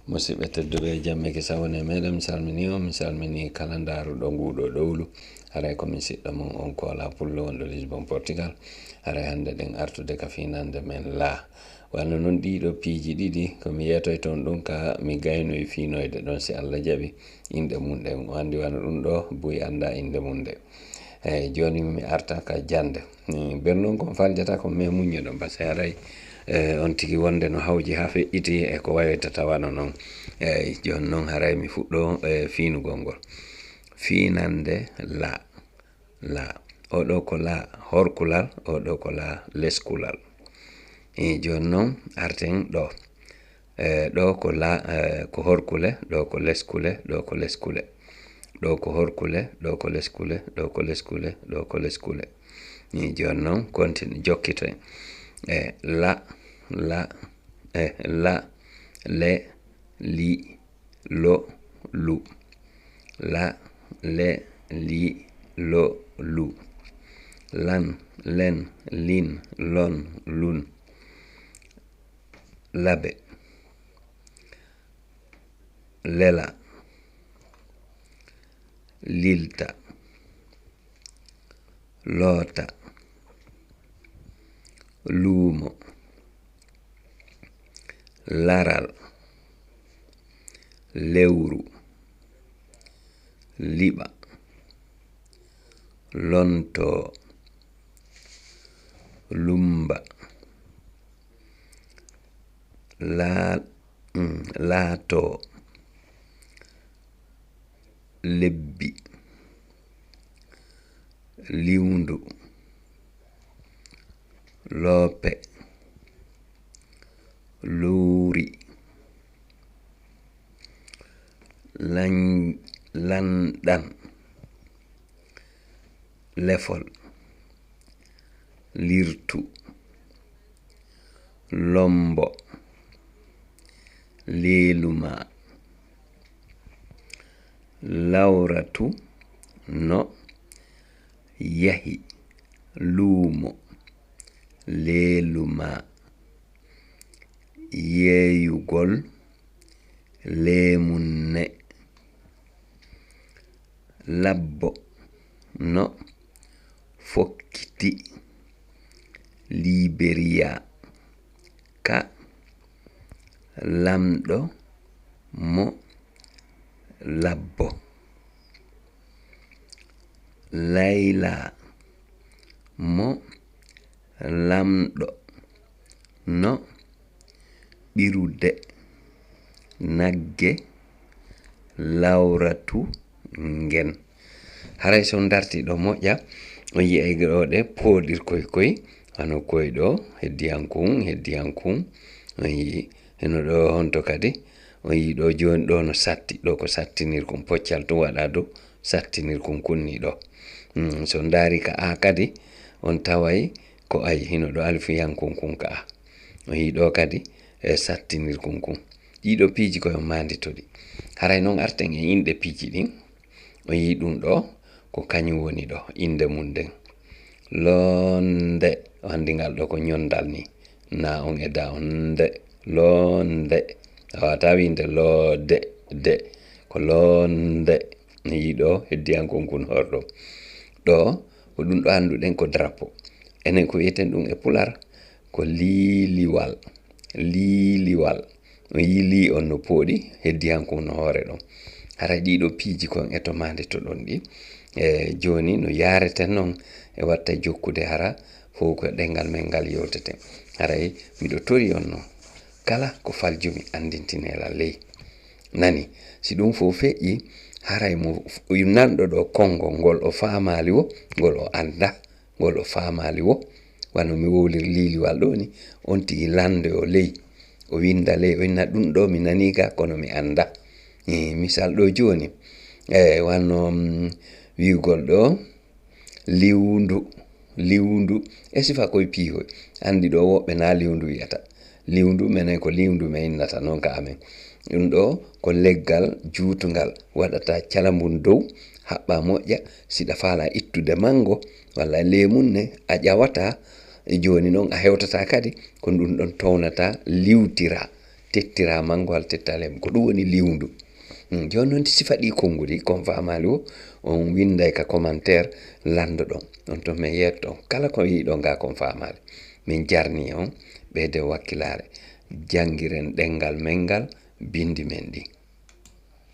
Musidɓe tedduɓe jamme ke sawone meɗen mi salmini kala ndaruɗo nguɗo ɗowlu. Haray komin siɗɗo mum on ko ala pullo wonɗo Lisbon Portugal. Haray hande ɗen artude ka finande men la wanno non ɗiɗo piiji ɗiɗi komi yetoy toon ɗum ka mi gaynoy finoyde ɗon si Allah jaɓi inde mum ɗen o andi wano ɗum ɗo buy anda inde mum nde. Joni mi arta ka jande bernon kon faljata ko me muñe ɗon parce haray on tigi wonde no hawji ha feƴƴiti e ko wayata tawano noon. Joni noon haray mi fuɗɗo finugol ngol finande la oɗo ko la horkulal oɗo ko la leskulal. Joni noon arten ɗo ɗo ko la ko horkule, ɗo ko leskule, ɗo ko leskule, ɗo ko horkule, ɗo ko leskule, ɗo ko leskule, ɗo ko leskule. Joni noon continue jokkitoen la le li lo lu, la le li lo lu, lan len lin lon lun, labe lela lilta loota luumo laral lewru liɓa lonto lumba laato lebbi liwndu loope luuri lanɗan lefol lirtu lombo leeluma lawratu no yahi luumo leeluma yeeyugol leemunne labbo no fokkiti Liberia ka lamɗo mo labbo Layla mo lamɗo no ɓirude nagge lawratu ngen. Haray so darti ɗo moƴƴa on yi'ay ɗo ɗe pooɗir koy hano koy ɗo heddiyankun on yi heno ɗo honto kadi on yi ɗo joni ɗo no satti ɗo ko sattinirkon poccal tum waɗa dow sattinirkon kunni ɗo. So dari ka a kadi on taway ko ay hino ɗo alfiyankun kun ka a on yi ɗo kadi sattinirkon kun ɗiɗo piiji koye manditoɗi. Haray noon arten e inɗe piiji ɗin on yi ɗum ɗo ko kañum woni ɗo inde mum nden londe andingal ɗo ko nyondal ni na on eda on nde londe awata winde loode de ko londe yi ɗo heddiyankon kun horɗo ɗo ko ɗum ɗo anduɗen ko drapeau enen ko wiyeten ɗum e pular ko liiliwal on yi li on no pooɗi heddiyankon no hoore ɗon. Haray ɗiɗo piiji kon eto mande to ɗon ɗi joni no yareten noon e watta jokkude hara fof ko ɗengal men ngal yewteten. Haray miɗo tori on noon kala ko faljumi andintinela ley nani si ɗum fof feƴƴi haray mo nanɗo ɗo konngol ngol o faamali wo ngol o anda ngol o faamali wo wano mi wowlir liiliwal ɗo ni on tigi lande o ley o winda ley o winna ɗum ɗo mi nani ga kono mi anda misal ɗo joni wanno wiwgol ɗo liwndu e sifa koye piihoy andi ɗo woɓɓe na liwndu wiyata liwndu menen ko liwndu me innata noon ka amen ɗum ɗo ko leggal juutungal waɗata calambun dow haɓɓa moƴƴa siɗa faala ittude mango walla lemunne a ƴawata joni noon a hewtata kadi ko ɗum ɗon townata liwtira tettira mangol tettalem ko ɗum woni liwndu joni noon sifa ɗi konngudi kon famali o on winday ka commentaire lando ɗon on to min yetto kala ko yiɗon ga kon famali min jarni on ɓeyde wakkilare jangiren ɗengal men ngal bindi men ɗi